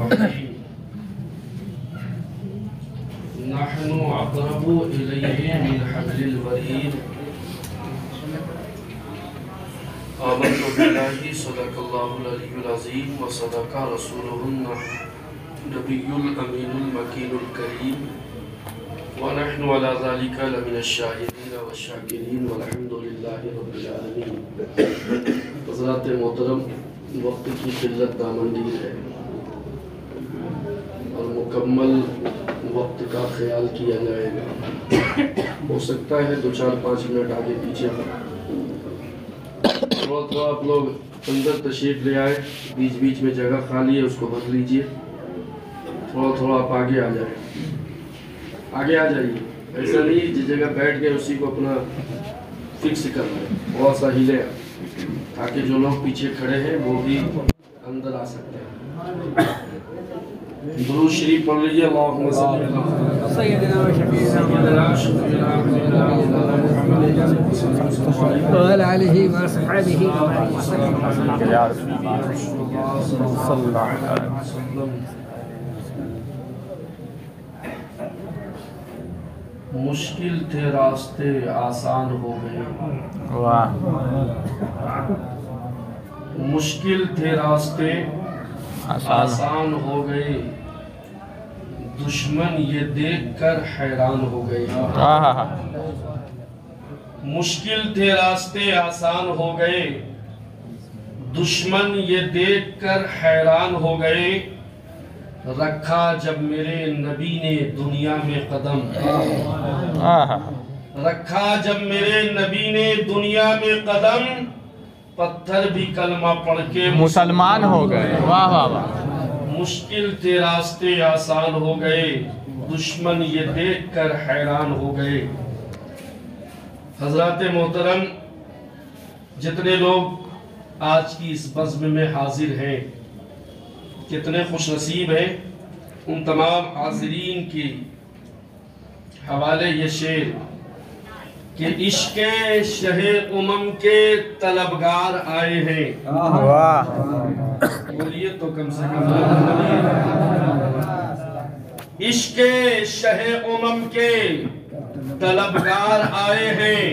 الرحيم نحن أقرب إليه من حبل الوريد آمنت بالله صدق الله العلي العظيم وصدق رسوله النبي الأمين المكين الكريم ونحن على ذلك لمن الشاهدين والشاكرين والحمد لله رب العالمين. حضرات محترم، وقت کی قلت دامندی ہے اور مکمل وقت کا خیال کیا جائے گا. ہو سکتا ہے 2-4-5 منٹ آگے پیچھے تھوڑا آپ لوگ اندر تشریف لے آئے. بیچ بیچ میں جگہ خالی ہے، اس کو بھر لیجئے. تھوڑا آپ آگے آ جائیں، آگے آ جائیے. ایسا نہیں جس جگہ بیٹھ گئے اسی کو اپنا فکس کرنا ہے. بہت سا ہلے تاکہ جو لوگ پیچھے کھڑے ہیں وہ بھی اندر آ سکتے ہیں. درود شریف پڑھ لیجیے. اللہم صلی اللہ سیدنا و شفیعنا وعلى آله وصحبه یا رسول اللہ صلی اللہ علیہ وسلم. مشکل تھے راستے آسان ہو گئے. واہ. مشکل تھے راستے آسان ہو گئے. دشمن یہ دیکھ کر حیران ہو گئے. مشکل تھے راستے آسان ہو گئے. دشمن یہ دیکھ کر حیران ہو گئے. رکھا جب میرے نبی نے دنیا میں قدم. رکھا جب میرے نبی نے دنیا میں قدم. پتھر بھی کلمہ پڑھ کے مسلمان ہو گئے. واہ واہ واہ. مشکل تھے راستے آسان ہو گئے. دشمن یہ دیکھ کر حیران ہو گئے. حضرات محترم، جتنے لوگ آج کی اس بزم میں حاضر ہیں، کتنے خوش نصیب ہیں. ان تمام حاضرین کی حوالے یہ شعر کہ عشق شہ امم کے طلبگار آئے ہیں. واہ. بولیے تو کم سے کم. عشق شہ امم کے طلبگار آئے ہیں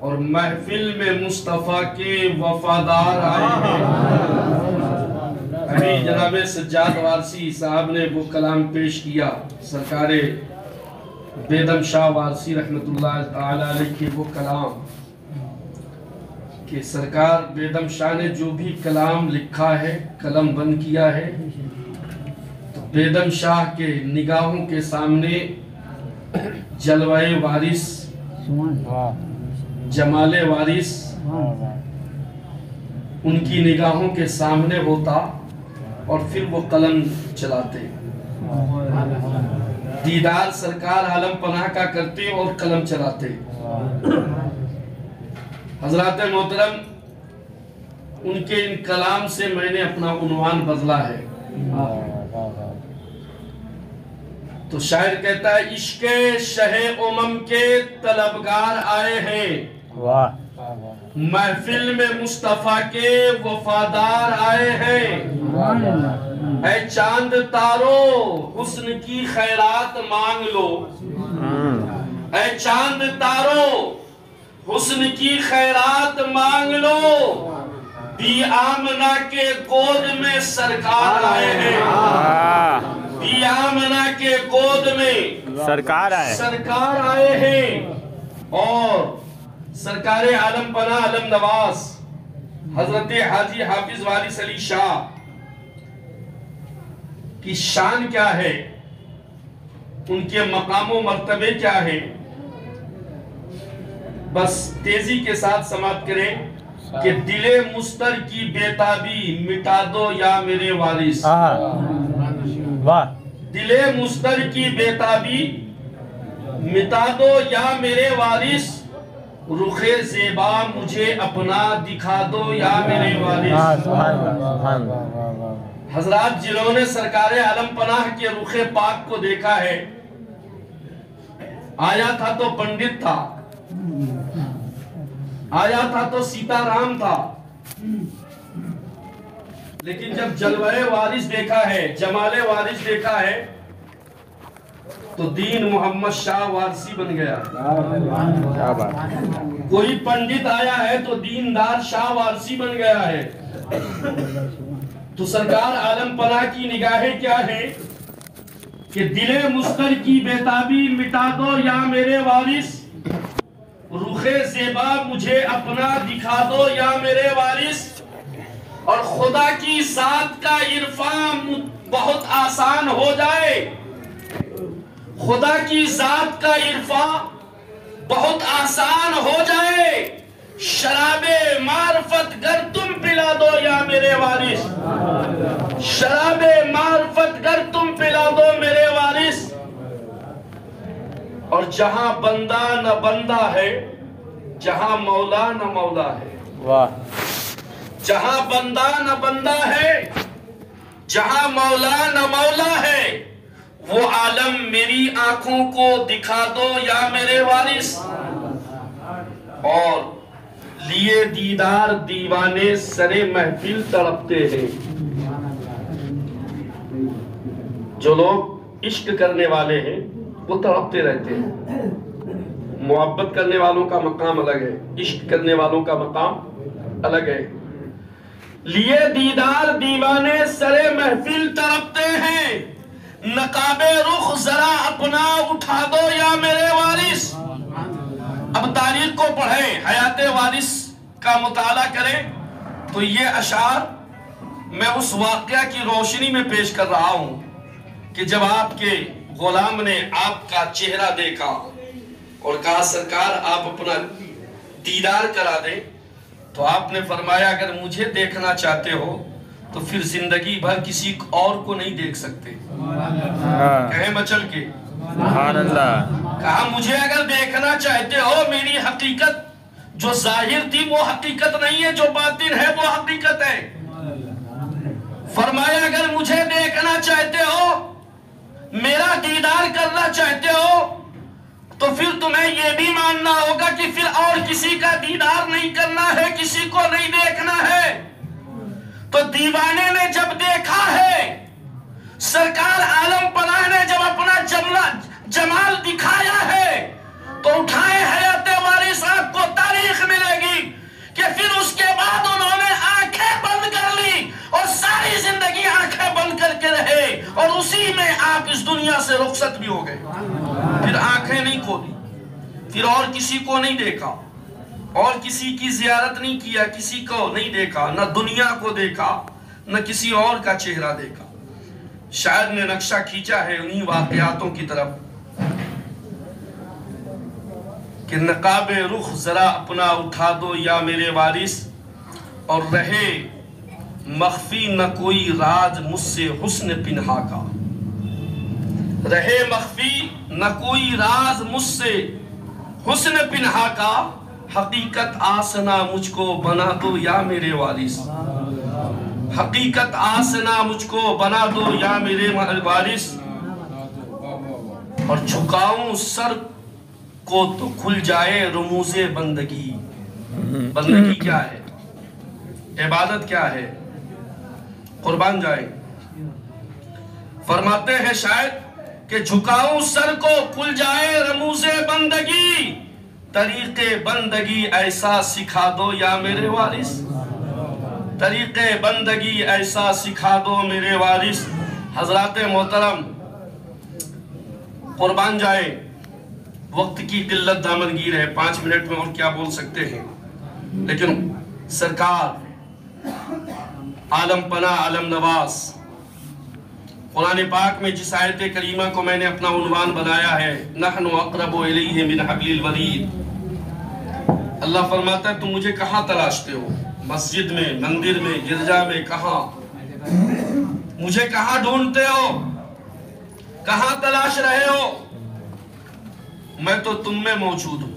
اور محفل میں مصطفیٰ کے وفادار آئے ہیں. ابھی جناب سجاد وارسی صاحب نے وہ کلام پیش کیا، سرکار بیدم شاہ وارسی رحمت اللہ تعالی علیہ کی وہ کلام کہ سرکار بیدم شاہ نے جو بھی کلام لکھا ہے، قلم بند کیا ہے، تو بیدم شاہ کے نگاہوں کے سامنے جلوہ وارث، جمال وارث ان کی نگاہوں کے سامنے ہوتا اور پھر وہ قلم چلاتے. دیدار سرکار عالم پناہ کا کرتے اور قلم چلاتے. حضرات محترم، ان کے ان کلام سے میں نے اپنا عنوان بدلا ہے. تو شاعر کہتا ہے عشق شہ امم کے طلبگار آئے ہیں. محفل میں مصطفیٰ کے وفادار آئے ہیں. اے چاند تارو حسن کی خیرات مانگ لو. اے چاند تارو حسن کی خیرات مانگ لو. بی آمنہ کے گود میں سرکار آئے ہیں. بی آمنہ کے گود میں سرکار آئے ہیں. اور سرکار عالم پناہ علم نواز حضرت حاجی حافظ وارث علی شاہ کی شان کیا ہے، ان کے مقام و مرتبے کیا ہے، بس تیزی کے ساتھ سماعت کریں کہ دل مستر کی بیتابی مٹا دو یا میرے وارث. دل مستر کی بیتابی مٹا دو یا میرے وارث. رخ زیبا مجھے اپنا دکھا دو یا میرے وارث. حضرات، جنہوں نے سرکار عالم پناہ کے رخ پاک کو دیکھا ہے، آیا تھا تو پنڈت تھا، آیا تھا تو سیتا رام تھا، لیکن جب جلوہ وارث دیکھا ہے، جمال وارث دیکھا ہے، تو دین محمد شاہ وارثی بن گیا۔ کیا بات ہے۔ کوئی پنڈت آیا ہے تو دیندار شاہ وارثی بن گیا ہے۔ تو سرکار عالم پناہ کی نگاہیں کیا ہے کہ دل مستر کی بیتابی مٹا دو یا میرے وارث، رخ زیبا مجھے اپنا دکھا دو یا میرے وارث، اور خدا کی ذات کا عرفان بہت آسان ہو جائے، خدا کی ذات کا عرفان بہت آسان ہو جائے، شراب معرفت گر تم پلا دو یا میرے وارث، شراب معرفت گر تم پلا دو میرے وارث، اور جہاں بندہ نہ بندہ ہے، جہاں مولا نہ مولا ہے، واہ، جہاں بندہ نہ بندہ ہے، جہاں مولا نہ مولا ہے، وہ عالم میری آنکھوں کو دکھا دو یا میرے وارث، اور لیے دیدار دیوانے سرے محفل تڑپتے ہیں۔ جو لوگ عشق کرنے والے ہیں وہ تڑپتے رہتے ہیں۔ محبت کرنے والوں کا مقام الگ ہے، عشق کرنے والوں کا مقام الگ ہے۔ لیے دیدار دیوانے سرے محفل تڑپتے ہیں، نقاب رخ ذرا اپنا اٹھا دو یا میرے وارث۔ اب تاریخ کو پڑھیں، حیات وارث کا مطالعہ کریں تو یہ اشعار میں اس واقعہ کی روشنی میں پیش کر رہا ہوں کہ جب آپ کے غلام نے آپ کا چہرہ دیکھا اور کہا سرکار آپ اپنا دیدار کرا دیں، تو آپ نے فرمایا اگر مجھے دیکھنا چاہتے ہو تو پھر زندگی بھر کسی اور کو نہیں دیکھ سکتے۔ کہیں مچل کے سبحان اللہ۔ کہا مجھے اگر دیکھنا چاہتے ہو، میری حقیقت جو ظاہر تھی وہ حقیقت نہیں ہے، جو باطن ہے وہ حقیقت ہے۔ فرمایا اگر مجھے دیکھنا چاہتے ہو، میرا دیدار کرنا چاہتے ہو، تو پھر تمہیں یہ بھی ماننا ہوگا کہ پھر اور کسی کا دیدار نہیں کرنا ہے، کسی کو نہیں دیکھنا ہے۔ تو دیوانے نے جب دیکھا ہے، سرکار عالم پناہ نے جب اپنا جمال دکھایا ہے، تو اٹھائے حیات وارث، آپ کو تاریخ ملے گی کہ پھر اس کے بعد انہوں نے آنکھیں بند کر لی اور ساری زندگی آنکھیں بند کر کے رہے، اور اسی میں آپ اس دنیا سے رخصت بھی ہو گئے۔ پھر آنکھیں نہیں کھولی، پھر اور کسی کو نہیں دیکھا، اور کسی کی زیارت نہیں کیا، کسی کو نہیں دیکھا، نہ دنیا کو دیکھا، نہ کسی اور کا چہرہ دیکھا۔ شاعر نے نقشہ کھینچا ہے انہی واقعاتوں کی طرف کہ نقاب رخ ذرا اپنا اٹھا دو یا میرے وارث، اور رہے مخفی نہ کوئی راز مجھ سے حسن پنہا کا، رہے مخفی نہ کوئی راز مجھ سے حسن پنہا کا، حقیقت آسنا مجھ کو بنا دو یا میرے وارث، حقیقت آسنا مجھ کو بنا دو یا میرے وارث، اور جھکاؤں سر کو تو کھل جائے رموز بندگی۔ بندگی کیا ہے؟ عبادت کیا ہے؟ قربان جائیں۔ فرماتے ہیں شاید کہ جھکاؤں سر کو کھل جائے رموز بندگی، طریق بندگی ایسا سکھا دو یا میرے وارث، طریق بندگی ایسا سکھا دو میرے وارث۔ حضرات محترم، قربان جائیں، وقت کی قلت دامنگیر ہے، 5 منٹ میں اور کیا بول سکتے ہیں، لیکن سرکار عالم پناہ عالم نواز قرآن پاک میں جس آیت کریمہ کو میں نے اپنا عنوان بنایا ہے نحن اقرب الیہ من حبل الورید، اللہ فرماتا ہے تم مجھے کہاں تلاشتے ہو؟ مسجد میں، مندر میں، گرجا میں، کہاں؟ مجھے کہاں ڈھونڈتے ہو؟ کہاں تلاش رہے ہو؟ میں تو تم میں موجود ہوں،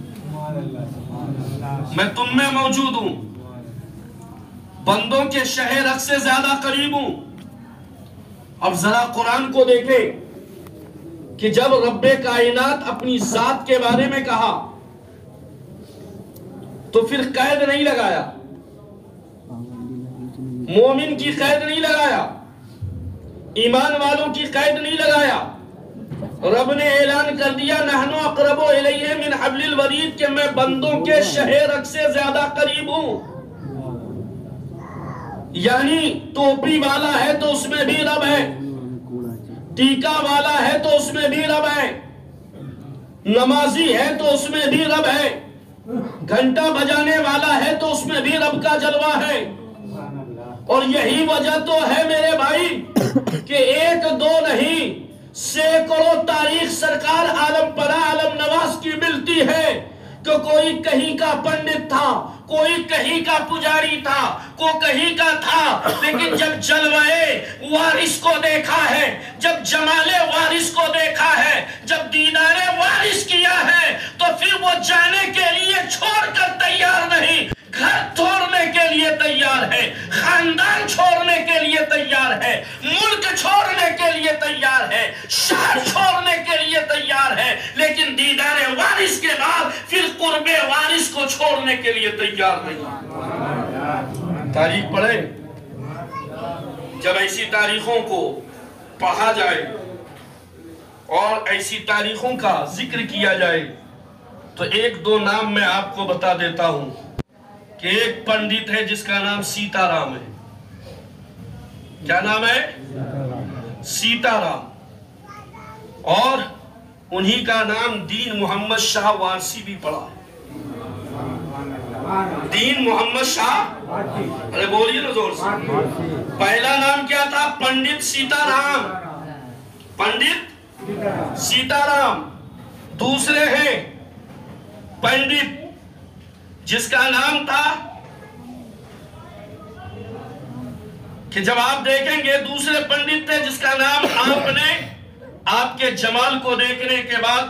میں تم میں موجود ہوں، بندوں کے شہر حق سے زیادہ قریب ہوں۔ اب ذرا قرآن کو دیکھیں کہ جب رب کائنات اپنی ذات کے بارے میں کہا تو پھر قید نہیں لگایا، مومن کی قید نہیں لگایا، ایمان والوں کی قید نہیں لگایا۔ رب نے اعلان کر دیا نحنو اقرب الیہ من حبل الورید کہ میں بندوں کے شہ رگ سے زیادہ قریب ہوں۔ یعنی ٹوپی والا ہے تو اس میں بھی رب ہے، ٹیکا والا ہے تو اس میں بھی رب ہے، نمازی ہے تو اس میں بھی رب ہے، گھنٹا بجانے والا ہے تو اس میں بھی رب کا جلوہ ہے۔ اور یہی وجہ تو ہے میرے بھائی کہ ایک دو نہیں سینکڑوں تاریخ سرکار عالم پناہ عالم نواز کی ملتی ہے کہ کوئی کہیں کا پنڈت تھا، کوئی کہیں کا پجاری تھا، کوئی کہیں کا تھا، لیکن جب جلوہ وارث کو دیکھا ہے، جب جمال وارث کو دیکھا ہے، جب دیدار وارث کیا ہے، تو پھر وہ جانے کے لیے چھوڑ کر تیار نہیں، گھر چھوڑنے کے لیے تیار ہے، خاندان چھوڑنے کے لیے تیار ہے، ملک چھوڑنے کے لیے تیار ہے، شہر چھوڑنے کے لیے تیار ہے، لیکن دیدار وارث کے بعد پھر قرب وارث کو چھوڑنے کے لیے تیار نہیں۔ تاریخ پڑھیں، جب ایسی تاریخوں کو پڑھا جائے اور ایسی تاریخوں کا ذکر کیا جائے تو ایک دو نام میں آپ کو بتا دیتا ہوں کہ ایک پنڈت ہے جس کا نام سیتا رام ہے۔ کیا نام ہے؟ سیتا رام۔ اور انہی کا نام دین محمد شاہ وارسی بھی پڑا ہے۔ دین محمد شاہ، ارے بولیے نا زور سے، پہلا نام کیا تھا؟ پنڈت سیتا رام، پنڈت سیتا رام۔ دوسرے ہیں پنڈت جس کا نام تھا کہ جب آپ دیکھیں گے دوسرے پنڈت تھے جس کا نام آپ نے آپ کے جمال کو دیکھنے کے بعد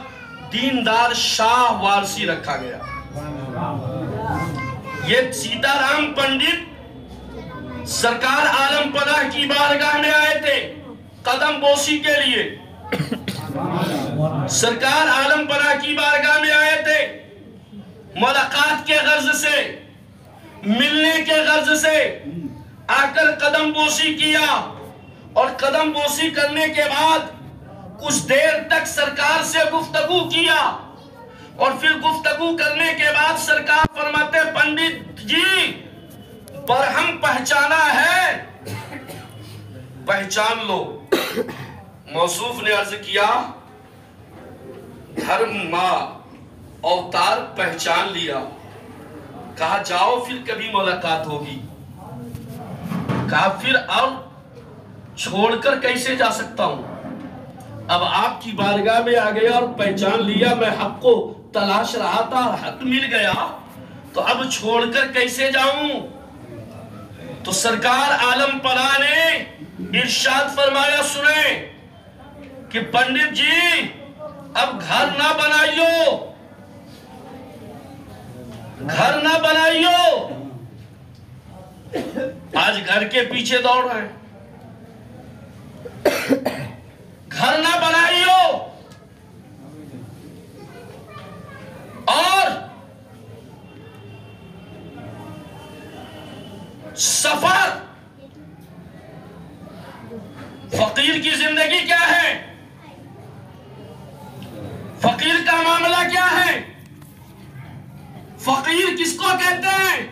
دیندار شاہ وارسی رکھا گیا۔ یہ سیتا رام پنڈت سرکار عالم پناہ کی بارگاہ میں آئے تھے قدم بوسی کے لیے، سرکار عالم پناہ کی بارگاہ میں آئے تھے ملاقات کے غرض سے، ملنے کے غرض سے، آ کر قدم بوسی کیا، اور قدم بوسی کرنے کے بعد کچھ دیر تک سرکار سے گفتگو کیا، اور پھر گفتگو کرنے کے بعد سرکار فرماتے پنڈت جی برہم پہچانا ہے؟ پہچان لو۔ موصوف نے عرض کیا دھرم ماں اوتار پہچان لیا۔ کہا جاؤ پھر کبھی ملاقات ہوگی۔ کہا پھر اب چھوڑ کر کیسے جا سکتا ہوں؟ اب آپ کی بارگاہ میں آ گیا اور پہچان لیا، میں حق کو تلاش رہا تھا، حق مل گیا، تو اب چھوڑ کر کیسے جاؤں؟ تو سرکار عالم پناہ نے ارشاد فرمایا سنیں کہ پنڈت جی اب گھر نہ بنائیو، گھر نہ بنائیو۔ آج گھر کے پیچھے دوڑ رہے ہیں، گھر نہ بنائیو، اور سفر۔ فقیر کی زندگی کیا ہے؟ فقیر کا معاملہ کیا ہے؟ فقیر کس کو کہتے ہیں؟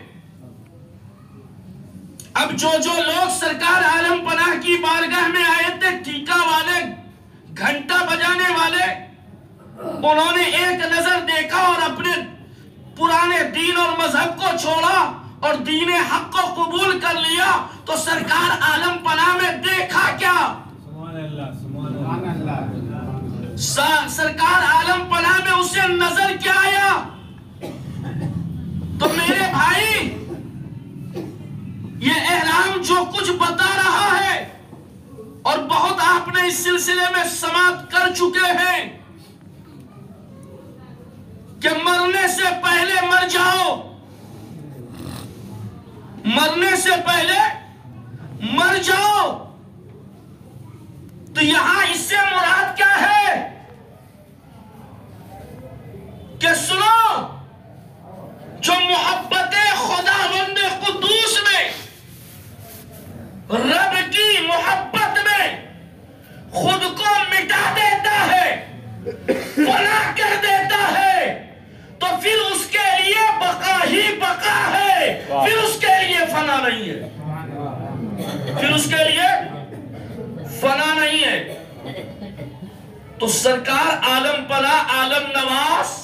اب جو لوگ سرکار عالم پناہ کی بارگاہ میں آئے تھے، ٹھیکا والے، گھنٹا بجانے والے، انہوں نے ایک نظر دیکھا اور اپنے پرانے دین اور مذہب کو چھوڑا اور دین حق کو قبول کر لیا، تو سرکار عالم پناہ میں دیکھا کیا؟ سرکار عالم پناہ میں اسے نظر کیا آیا؟ تو میرے بھائی یہ اعلان جو کچھ بتا رہا ہے، اور بہت آپ نے اس سلسلے میں سماعت کر چکے ہیں کہ مرنے سے پہلے مر جاؤ، مرنے سے پہلے مر جاؤ، تو یہاں اس سے مراد کیا ہے کہ سنو، جو محبت خداوند قدوس میں اس کے لیے فنا نہیں ہے۔ تو سرکار عالم پناہ عالم نواز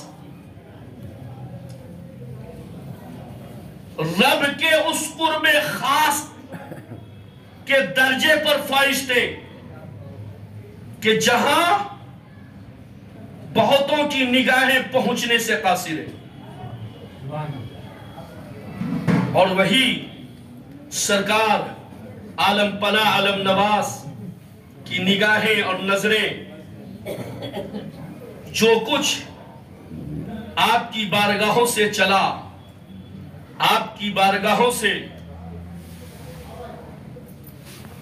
رب کے اس قرب خاص کے درجے پر فائز تھے کہ جہاں بہتوں کی نگاہیں پہنچنے سے قاصر ہے، اور وہی سرکار عالم پناہ عالم نواز کی نگاہیں اور نظریں جو کچھ آپ کی بارگاہوں سے چلا، آپ کی بارگاہوں سے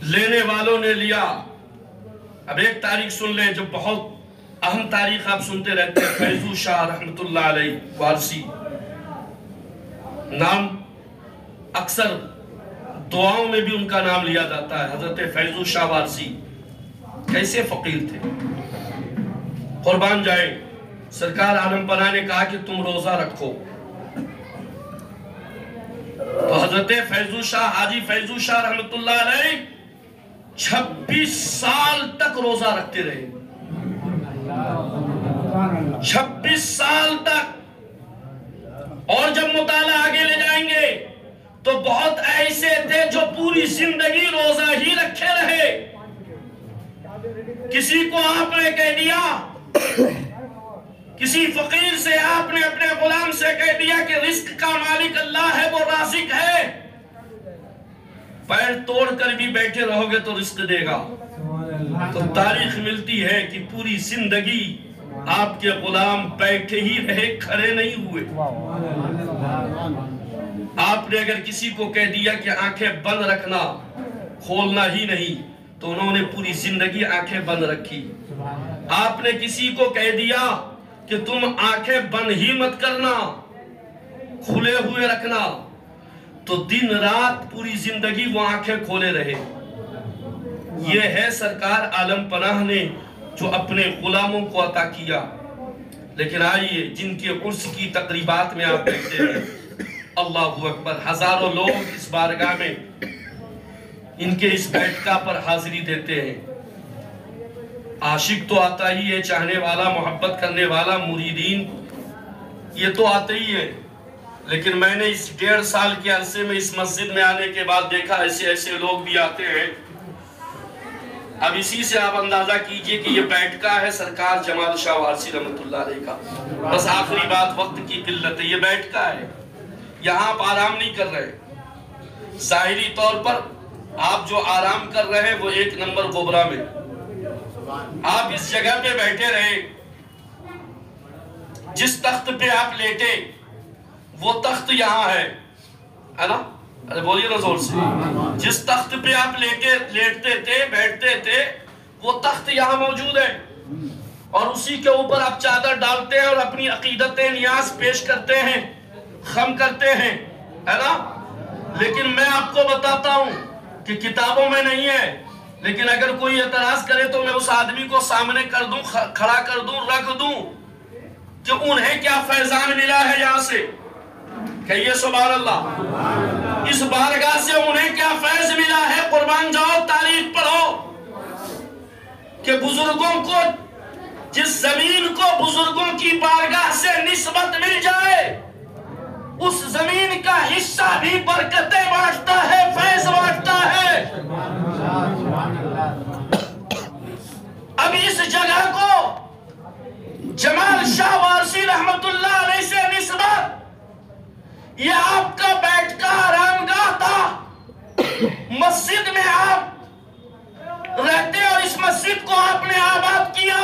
لینے والوں نے لیا۔ اب ایک تاریخ سن لیں جو بہت اہم تاریخ آپ سنتے رہتے ہیں، فیضو شاہ رحمت اللہ علیہ وارسی، نام اکثر دعاؤں میں بھی ان کا نام لیا جاتا ہے، حضرت فیضو شاہ وارسی کیسے فقیر تھے، قربان جائے۔ سرکار عالم پناہ نے کہا کہ تم روزہ رکھو، تو حضرت فیضو شاہ حاجی فیضو شاہ رحمت اللہ علیہ 26 سال تک روزہ رکھتے رہے، 26 سال تک۔ اور جب مطالعہ آگے لے جائیں گے تو بہت ایسے تھے جو پوری زندگی روزہ ہی رکھے رہے۔ کسی کو آپ نے کہہ دیا، کسی فقیر سے آپ نے اپنے غلام سے کہہ دیا کہ رزق کا مالک اللہ ہے، وہ رازق ہے، پیر توڑ کر بھی بیٹھے رہو گے تو رزق دے گا۔ تو تاریخ ملتی ہے کہ پوری زندگی آپ کے غلام بیٹھے ہی رہے، کھڑے نہیں ہوئے۔ آپ نے اگر کسی کو کہہ دیا کہ آنکھیں بند رکھنا، کھولنا ہی نہیں، تو انہوں نے پوری زندگی آنکھیں بند رکھی۔ آپ نے کسی کو کہہ دیا کہ تم آنکھیں بند ہی مت کرنا، کھلے ہوئے رکھنا، تو دن رات پوری زندگی وہ آنکھیں کھولے رہے۔ یہ ہے سرکار عالم پناہ نے جو اپنے غلاموں کو عطا کیا۔ لیکن آئیے جن کے عرس کی تقریبات میں آپ دیکھتے ہیں، اللہ اکبر، ہزاروں لوگ اس بارگاہ میں ان کے اس بیٹھکا پر حاضری دیتے ہیں۔ عاشق تو آتا ہی ہے، چاہنے والا، محبت کرنے والا، مریدین یہ تو آتے ہی ہے، لیکن میں نے اس 1.5 سال کے عرصے میں اس مسجد میں آنے کے بعد دیکھا ایسے ایسے لوگ بھی آتے ہیں۔ اب اسی سے آپ اندازہ کیجئے کہ یہ بیٹھکا ہے سرکار جمال شاہ وارسی رحمت اللہ علیہ کا۔ بس آخری بات، وقت کی قلت ہے، یہ بیٹھکا ہے، یہاں آپ آرام نہیں کر رہے۔ ظاہری طور پر آپ جو آرام کر رہے ہیں وہ 1 نمبر گوبرا میں، آپ اس جگہ پہ بیٹھے رہے، جس تخت پہ آپ لیٹے وہ تخت یہاں ہے نا؟ ارے بولیے نا زور سے، جس تخت پہ آپ لیٹتے تھے، بیٹھتے تھے، وہ تخت یہاں موجود ہے، اور اسی کے اوپر آپ چادر ڈالتے ہیں اور اپنی عقیدت نیاز پیش کرتے ہیں، خم کرتے ہیں، ہے نا؟ لیکن میں آپ کو بتاتا ہوں کہ کتابوں میں نہیں ہے، لیکن اگر کوئی اعتراض کرے تو میں اس آدمی کو سامنے کر دوں، کھڑا کر دوں، رکھ دوں کہ انہیں کیا فیضان ملا ہے یہاں سے، کہیے سبحان اللہ، اس بارگاہ سے انہیں کیا فیض ملا ہے۔ قربان جاؤ، تاریخ پڑھو کہ بزرگوں کو، جس زمین کو بزرگوں کی بارگاہ سے نسبت مل جائے، اس زمین کا حصہ بھی برکتیں بانٹتا ہے، فیض بانٹتا ہے۔ اب اس جگہ کو جمال شاہ وارسی رحمت اللہ علیہ سے نسبت، یہ آپ کا بیٹھکا آرامگاہ تھا، مسجد میں آپ رہتے اور اس مسجد کو آپ نے آباد کیا۔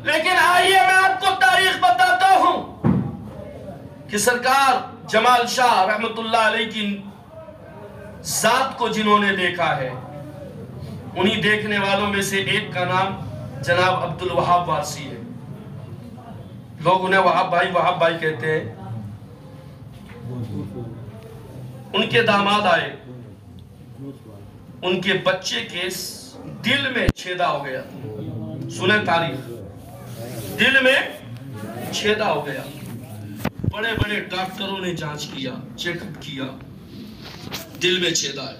لیکن آئیے میں آپ کو تاریخ بتاتا ہوں کہ سرکار جمال شاہ رحمت اللہ علیہ کی ذات کو جنہوں نے دیکھا ہے، انہی دیکھنے والوں میں سے ایک کا نام جناب عبدالوہاب وارسی ہے۔ لوگ انہیں وہاب بھائی کہتے ہیں۔ ان کے داماد آئے، ان کے بچے کے دل میں چھیدا ہو گیا، سنیں تاریخ، دل میں چھیدا ہو گیا۔ بڑے بڑے ڈاکٹروں نے جانچ کیا، چیک اپ کیا، دل میں چھیدا ہے۔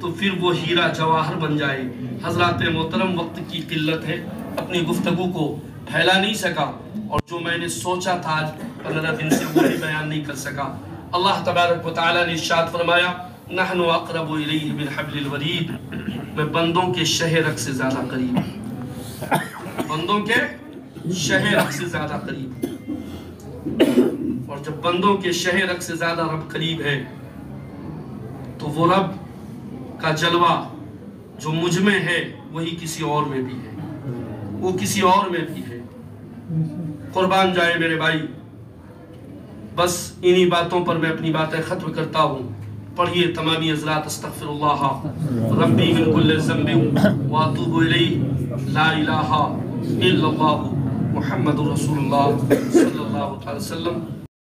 تو پھر وہ ہیرا جواہر بن جائے۔ حضرات محترم، وقت کی قلت ہے، اپنی گفتگو کو پھیلا نہیں سکا، اور جو میں نے سوچا تھا آج 15 دن سے وہ بھی بیان نہیں کر سکا۔ اللہ تبارک و تعالیٰ نے ارشاد فرمایا نحن اقرب الیہ من حبل الورید، میں بندوں کے شہ رگ سے زیادہ قریب ہوں، بندوں کے شہ رگ سے زیادہ قریب ہوں۔ اور جب بندوں کے شہ رگ سے زیادہ رب قریب ہے تو وہ رب کا جلوہ جو مجھ میں ہے وہی کسی اور میں بھی ہے، وہ کسی اور میں بھی ہے۔ قربان جائے میرے بھائی، بس انہی باتوں پر میں اپنی باتیں ختم کرتا ہوں۔ پڑھیے تمامی حضرات استغفر اللہ ربی من کل ذنب واتوب الیہ، لا الہ الا اللہ محمد رسول اللہ صلی اللہ علیہ وسلم۔